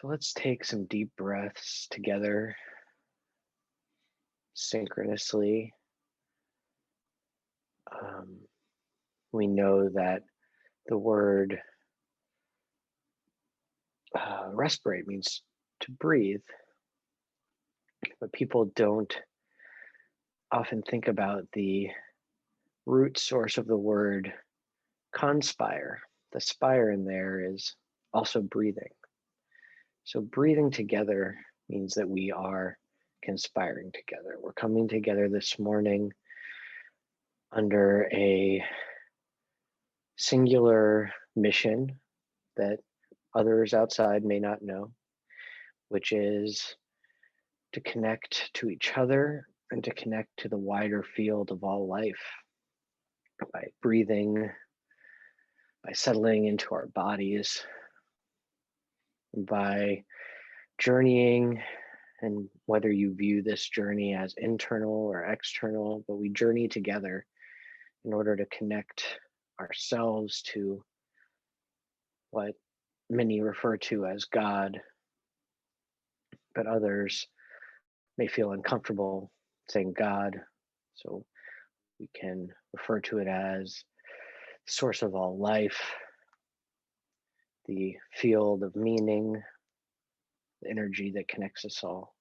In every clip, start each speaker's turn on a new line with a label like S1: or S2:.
S1: So let's take some deep breaths together, synchronously. Um, we know that the word respirate means to breathe, but people don't often think about the root source of the word conspire. The spire in there is also breathing. So breathing together means that we are conspiring together. We're coming together this morning under a singular mission that others outside may not know, which is to connect to each other and to connect to the wider field of all life by breathing, by settling into our bodies, by journeying. And whether you view this journey as internal or external, but we journey together in order to connect ourselves to what many refer to as God, but others may feel uncomfortable saying God. So we can refer to it as the source of all life, the field of meaning, the energy that connects us all.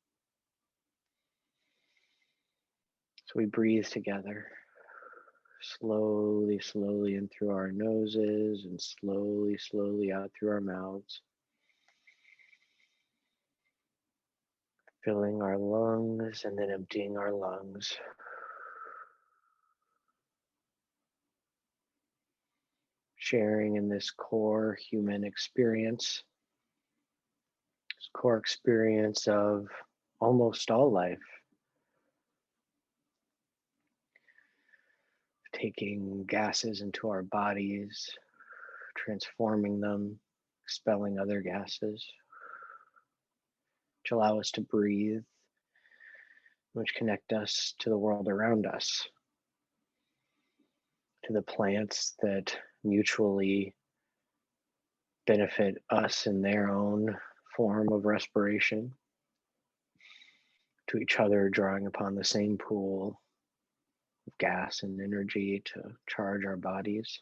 S1: So we breathe together, slowly, slowly in through our noses and slowly, slowly out through our mouths, filling our lungs and then emptying our lungs. Sharing in this core human experience, this core experience of almost all life, taking gases into our bodies, transforming them, expelling other gases, which allow us to breathe, which connect us to the world around us, to the plants that mutually benefit us in their own form of respiration, to each other drawing upon the same pool of gas and energy to charge our bodies.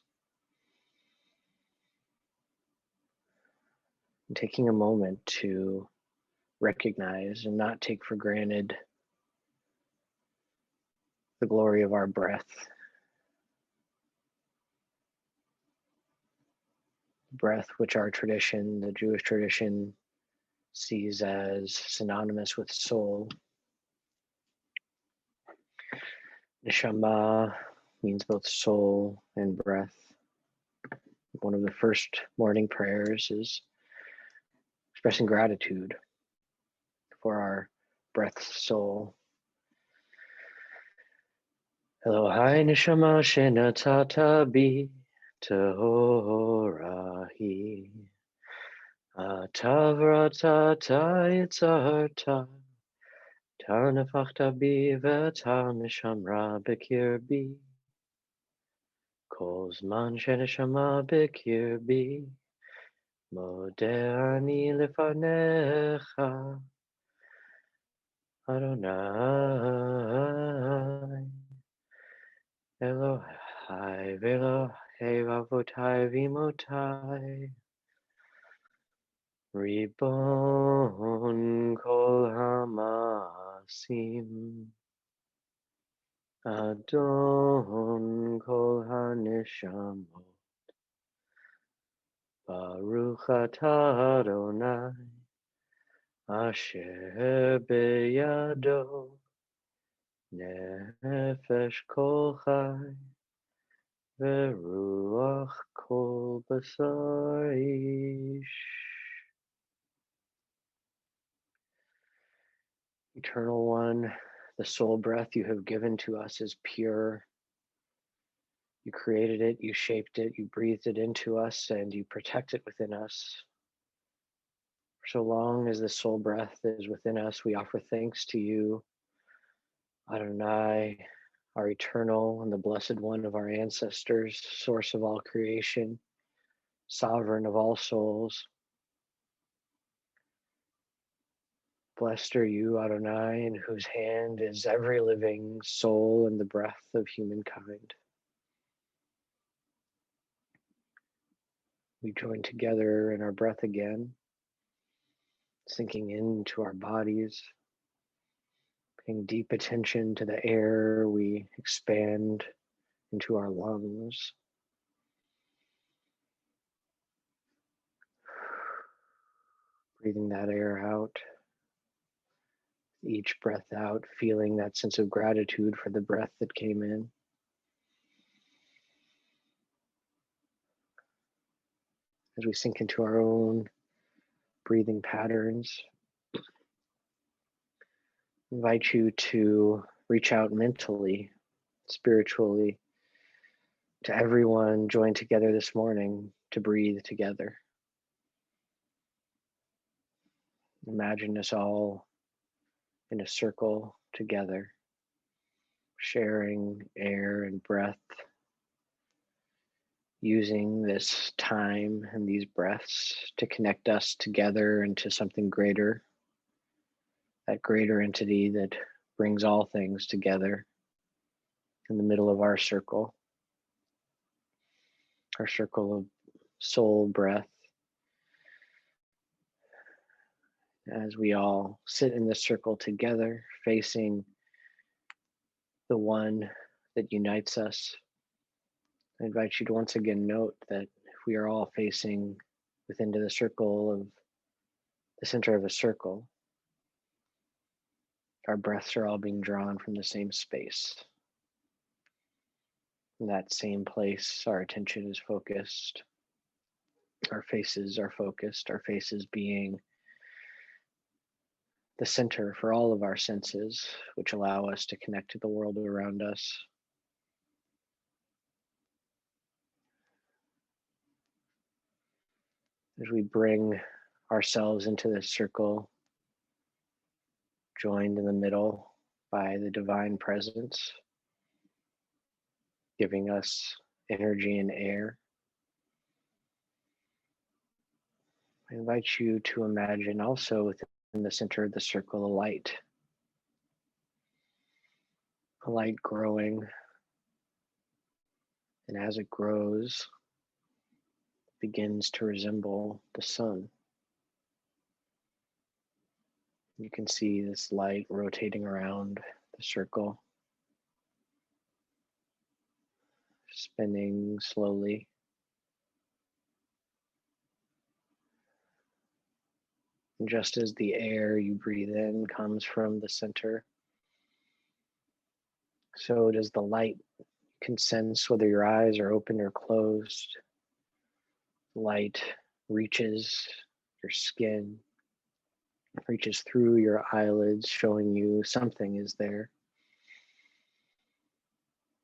S1: And taking a moment to recognize and not take for granted the glory of our breath, breath which our tradition, the Jewish tradition, sees as synonymous with soul. Neshama means both soul and breath. One of the first morning prayers is expressing gratitude for our breath soul. Elohai neshama shenatata bi Torahi Atavrata Yitzarta Tanafachta bi Veta Mishamra Bekirbi Kozman Sheneshama Bekirbi Modani Lefanecha Adonai Elohai Velohai Vavotai Vimotai Ribon Kol Hamasim Adon Kol Haneshamot Baruch Atah Adonai Asher Beyado Nefesh Kol Chai Veruach Kol Basar Ish. Eternal One, the soul breath you have given to us is pure. You created it, you shaped it, you breathed it into us, and you protect it within us. For so long as the soul breath is within us, we offer thanks to you, Adonai, our eternal and the blessed one of our ancestors, source of all creation, sovereign of all souls. Blessed are you, Adonai, in whose hand is every living soul and the breath of humankind. We join together in our breath again, sinking into our bodies, paying deep attention to the air we expand into our lungs. Breathing that air out. Each breath out, feeling that sense of gratitude for the breath that came in. As we sink into our own breathing patterns, invite you to reach out mentally, spiritually, to everyone joined together this morning to breathe together. Imagine us all in a circle together, sharing air and breath, using this time and these breaths to connect us together into something greater, that greater entity that brings all things together in the middle of our circle of soul breath. As we all sit in this circle together, facing the one that unites us, I invite you to once again note that if we are all facing within the circle of the center of a circle, our breaths are all being drawn from the same space. In that same place, our attention is focused, our faces are focused, our faces being the center for all of our senses, which allow us to connect to the world around us. As we bring ourselves into this circle, joined in the middle by the divine presence, giving us energy and air. I invite you to imagine also within the center of the circle a light growing, and as it grows, begins to resemble the sun. You can see this light rotating around the circle, spinning slowly. And just as the air you breathe in comes from the center, so does the light. You can sense whether your eyes are open or closed. Light reaches your skin, reaches through your eyelids, showing you something is there.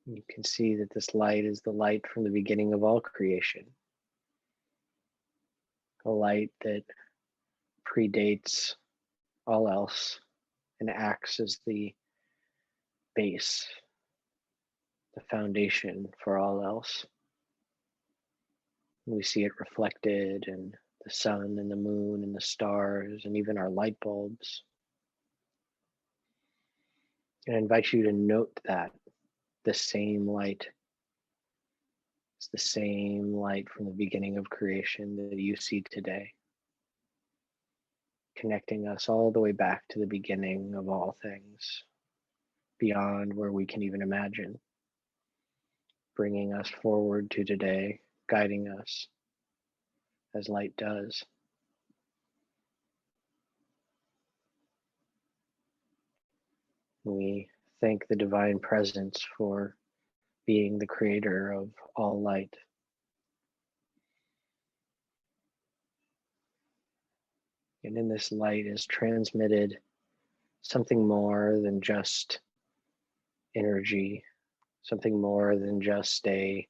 S1: You can see that this light is the light from the beginning of all creation, a light that predates all else and acts as the base, the foundation for all else. We see it reflected in the sun and the moon and the stars and even our light bulbs. And I invite you to note that the same light is the same light from the beginning of creation that you see today, connecting us all the way back to the beginning of all things, beyond where we can even imagine, bringing us forward to today, guiding us as light does. We thank the divine presence for being the creator of all light. And in this light is transmitted something more than just energy, something more than just a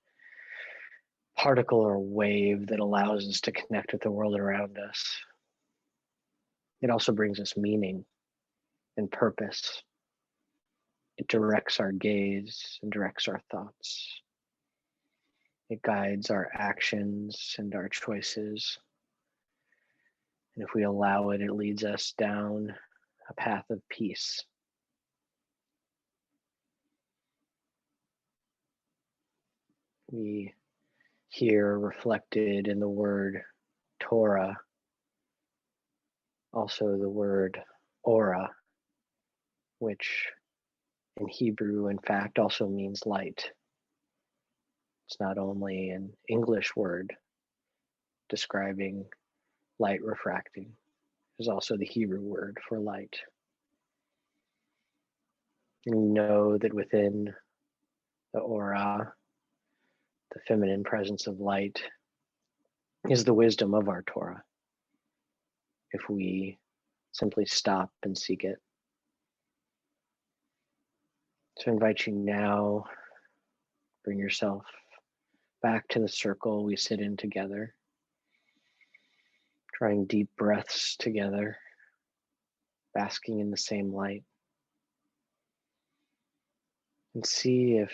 S1: particle or wave that allows us to connect with the world around us. It also brings us meaning and purpose. It directs our gaze and directs our thoughts. It guides our actions and our choices. And if we allow it, it leads us down a path of peace. We hear reflected in the word Torah, also the word Ora, which in Hebrew, in fact, also means light. It's not only an English word describing light refracting, there's also the Hebrew word for light. And we know that within the Ora, the feminine presence of light, is the wisdom of our Torah, if we simply stop and seek it. So I invite you now, bring yourself back to the circle we sit in together, drawing deep breaths together, basking in the same light. And see if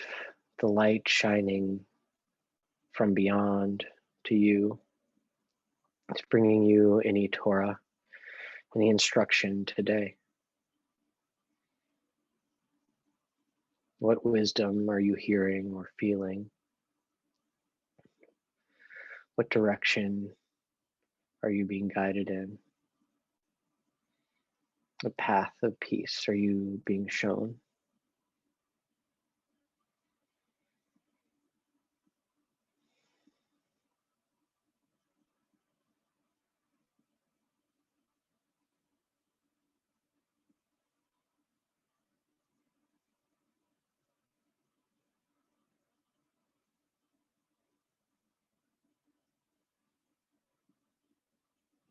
S1: the light shining from beyond to you is bringing you any Torah, any instruction today. What wisdom are you hearing or feeling? What direction are you being guided in? What path of peace are you being shown?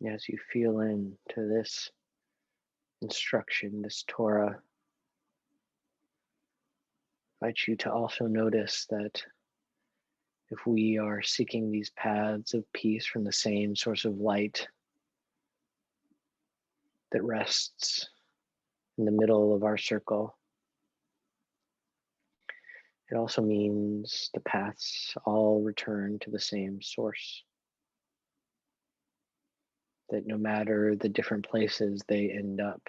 S1: As you feel into this instruction, this Torah, I invite you to also notice that if we are seeking these paths of peace from the same source of light that rests in the middle of our circle, it also means the paths all return to the same source. That no matter the different places they end up,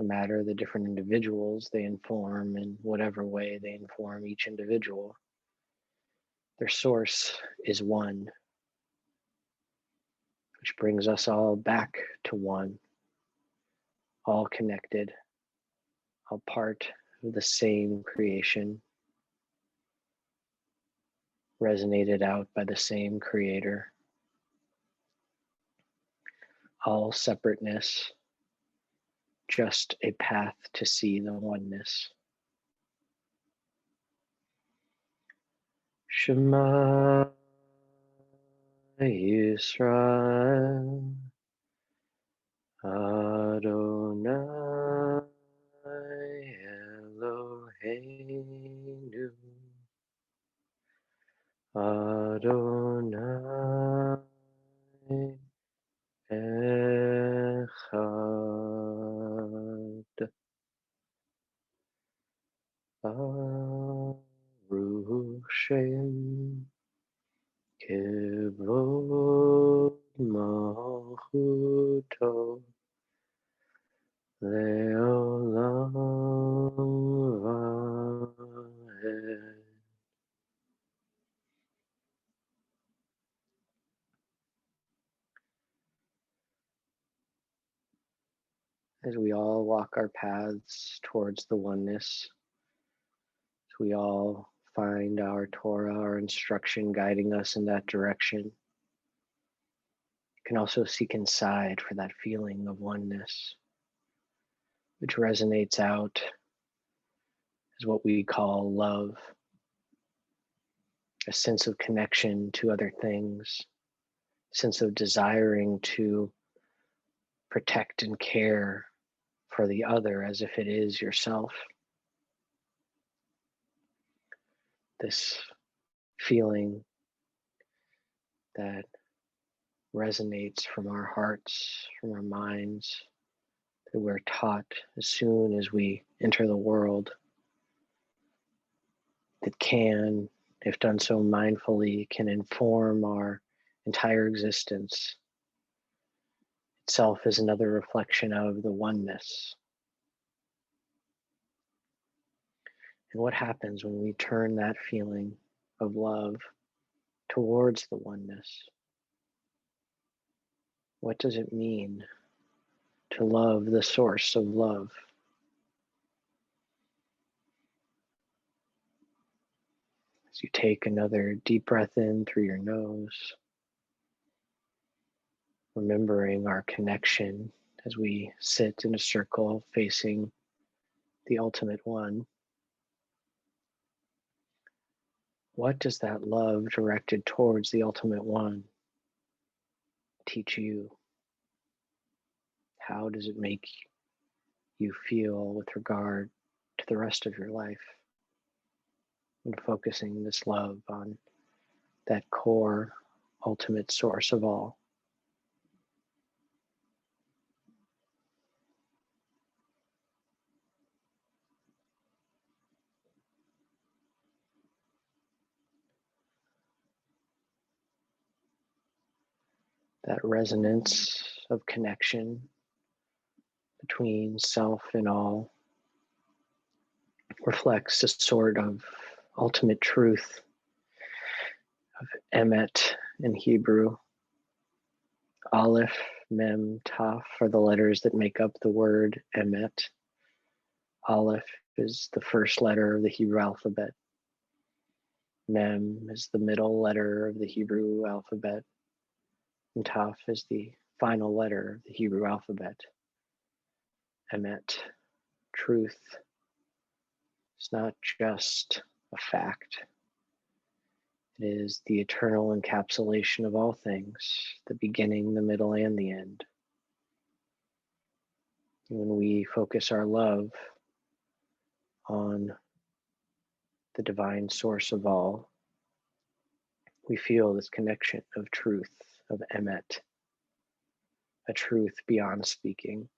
S1: no matter the different individuals they inform in whatever way they inform each individual, their source is one, which brings us all back to one, all connected, all part of the same creation, resonated out by the same creator, all separateness, just a path to see the oneness. Shema Yisrael Adonai Eloheinu Adonai Echad Baruch Shem Kivod Malchuto Leolam Vaed. As we all walk our paths towards the oneness, as we all find our Torah, our instruction guiding us in that direction, you can also seek inside for that feeling of oneness, which resonates out as what we call love, a sense of connection to other things, a sense of desiring to protect and care for the other as if it is yourself. This feeling that resonates from our hearts, from our minds, that we're taught as soon as we enter the world, that can, if done so mindfully, can inform our entire existence. Self is another reflection of the oneness. And what happens when we turn that feeling of love towards the oneness? What does it mean to love the source of love? As you take another deep breath in through your nose, remembering our connection as we sit in a circle facing the ultimate one. What does that love directed towards the ultimate one teach you? How does it make you feel with regard to the rest of your life? And focusing this love on that core, ultimate source of all. That resonance of connection between self and all reflects a sort of ultimate truth of emet in Hebrew. Aleph, Mem, Taf are the letters that make up the word emet. Aleph is the first letter of the Hebrew alphabet. Mem is the middle letter of the Hebrew alphabet. And Taf is the final letter of the Hebrew alphabet. Emet, truth, is not just a fact. It is the eternal encapsulation of all things, the beginning, the middle, and the end. When we focus our love on the divine source of all, we feel this connection of truth, of emet, a truth beyond speaking,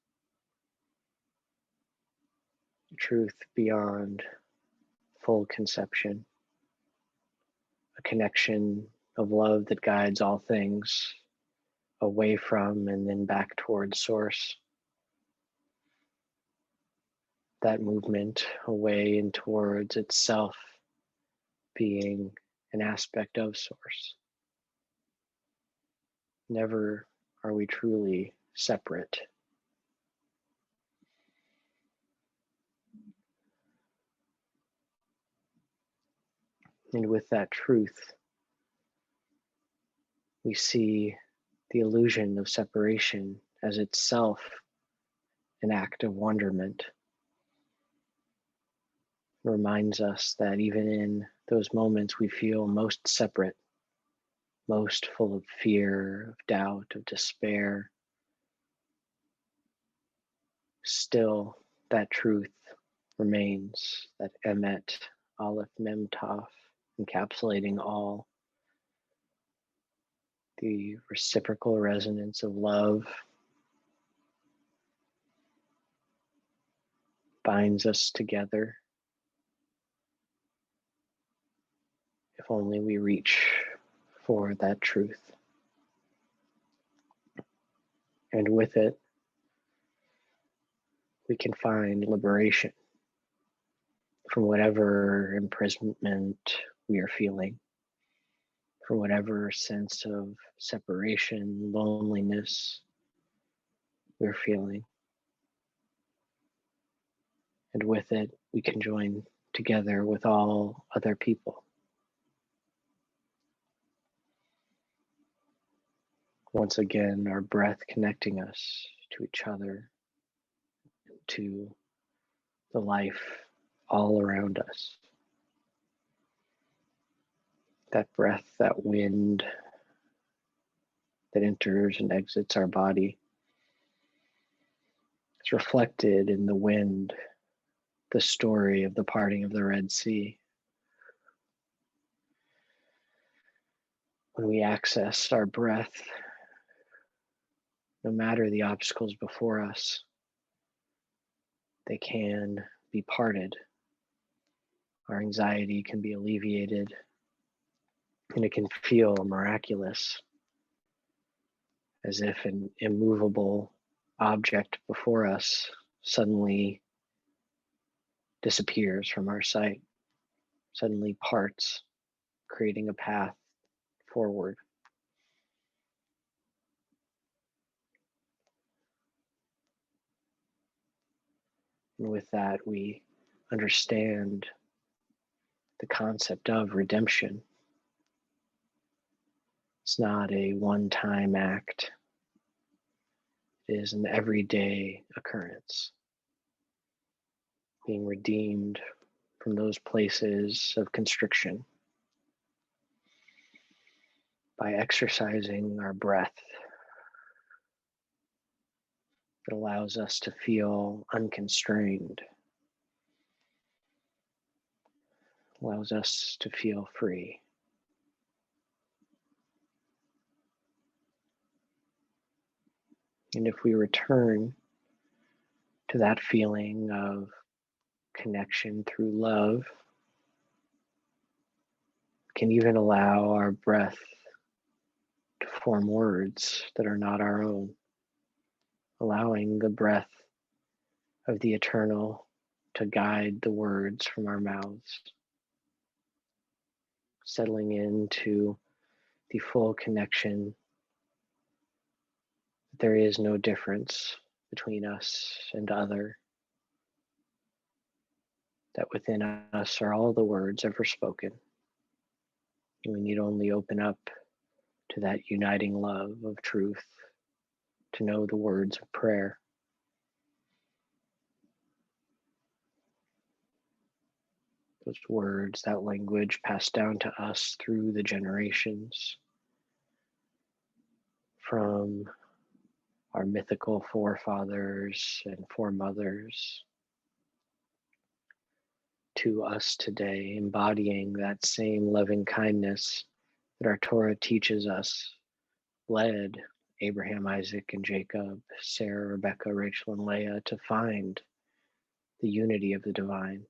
S1: a truth beyond full conception, a connection of love that guides all things away from and then back towards source. That movement away and towards itself being an aspect of source. Never are we truly separate. And with that truth, we see the illusion of separation as itself an act of wonderment. It reminds us that even in those moments we feel most separate, most full of fear, of doubt, of despair, still that truth remains, that emet, aleph, mem, taf, encapsulating all, the reciprocal resonance of love binds us together. If only we reach for that truth. And with it, we can find liberation from whatever imprisonment we are feeling, from whatever sense of separation, loneliness we're feeling. And with it, we can join together with all other people. Once again, our breath connecting us to each other, to the life all around us. That breath, that wind that enters and exits our body. It's reflected in the wind, the story of the parting of the Red Sea. When we access our breath, no matter the obstacles before us, they can be parted. Our anxiety can be alleviated, and it can feel miraculous as if an immovable object before us suddenly disappears from our sight, suddenly parts, creating a path forward. And with that, we understand the concept of redemption. It's not a one-time act. It is an everyday occurrence, being redeemed from those places of constriction by exercising our breath. It allows us to feel unconstrained, allows us to feel free. And if we return to that feeling of connection through love, can even allow our breath to form words that are not our own, allowing the breath of the eternal to guide the words from our mouths, settling into the full connection. There is no difference between us and other, that within us are all the words ever spoken. We need only open up to that uniting love of truth to know the words of prayer. Those words, that language passed down to us through the generations from our mythical forefathers and foremothers to us today, embodying that same loving kindness that our Torah teaches us led Abraham, Isaac, and Jacob, Sarah, Rebecca, Rachel, and Leah to find the unity of the divine.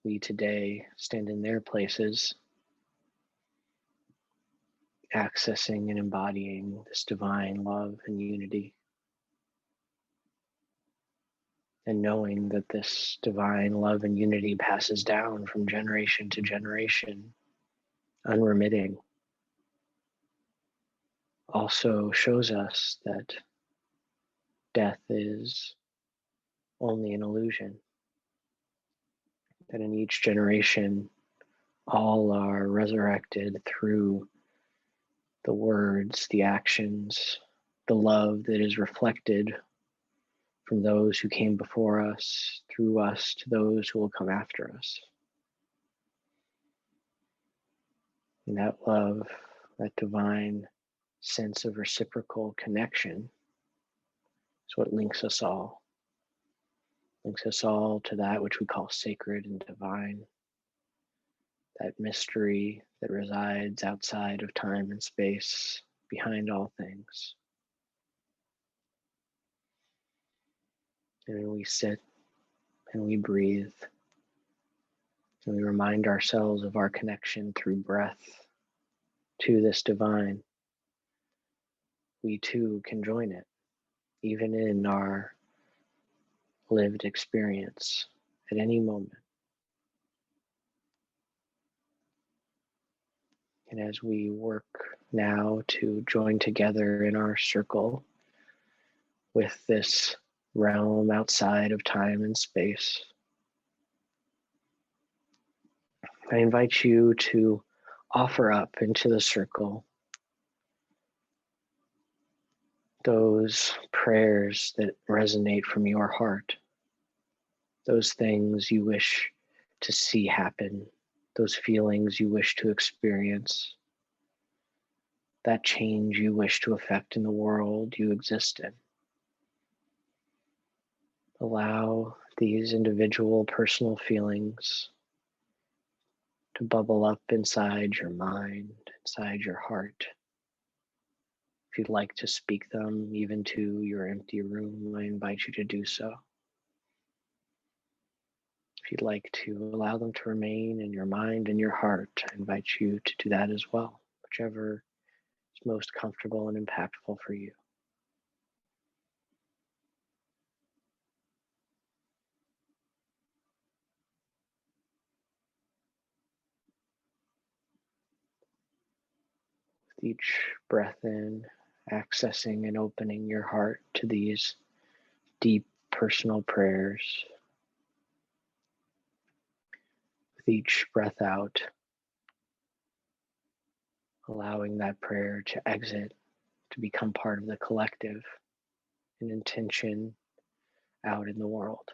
S1: We today stand in their places, accessing and embodying this divine love and unity, and knowing that this divine love and unity passes down from generation to generation, unremitting, also shows us that death is only an illusion, that in each generation, all are resurrected through the words, the actions, the love that is reflected from those who came before us, through us to those who will come after us. And that love, that divine sense of reciprocal connection is what links us all to that which we call sacred and divine, that mystery that resides outside of time and space, behind all things. And when we sit and we breathe, and we remind ourselves of our connection through breath to this divine, we too can join it, even in our lived experience at any moment. And as we work now to join together in our circle with this realm outside of time and space, I invite you to offer up into the circle those prayers that resonate from your heart, those things you wish to see happen, those feelings you wish to experience, that change you wish to affect in the world you exist in. Allow these individual personal feelings to bubble up inside your mind, inside your heart. If you'd like to speak them even to your empty room, I invite you to do so. If you'd like to allow them to remain in your mind and your heart, I invite you to do that as well, whichever is most comfortable and impactful for you. With each breath in, accessing and opening your heart to these deep personal prayers. With each breath out, allowing that prayer to exit, to become part of the collective, an intention out in the world.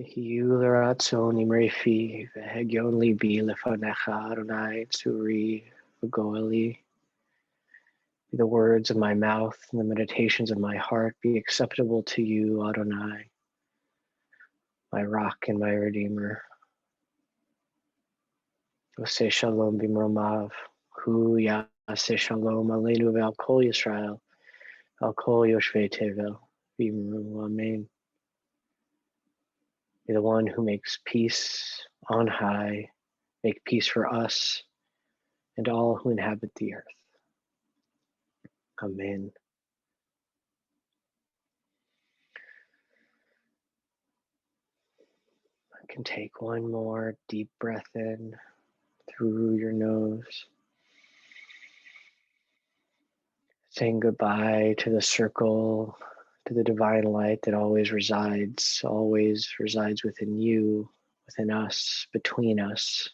S1: יהיו לרצון אמרי והגיון ליבי לפניך אדוני צורי וגואלי. May the words of my mouth and the meditations of my heart be acceptable to you, Adonai, my rock and my redeemer. Oseh shalom b'mromav, hu yaseh shalom aleinu ve'al kol Yisrael, al kol yoshvei tevel, b'mru amen. May the one who makes peace on high make peace for us and all who inhabit the earth. Amen. I can take one more deep breath in through your nose, saying goodbye to the circle, to the divine light that always resides within you, within us, between us,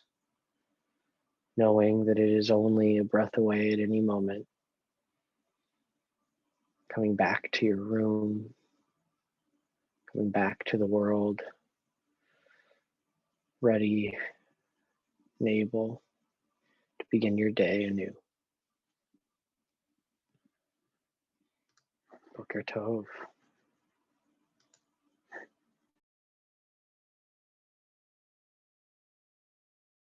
S1: knowing that it is only a breath away at any moment, coming back to your room, coming back to the world, ready and able to begin your day anew. Boker Tov.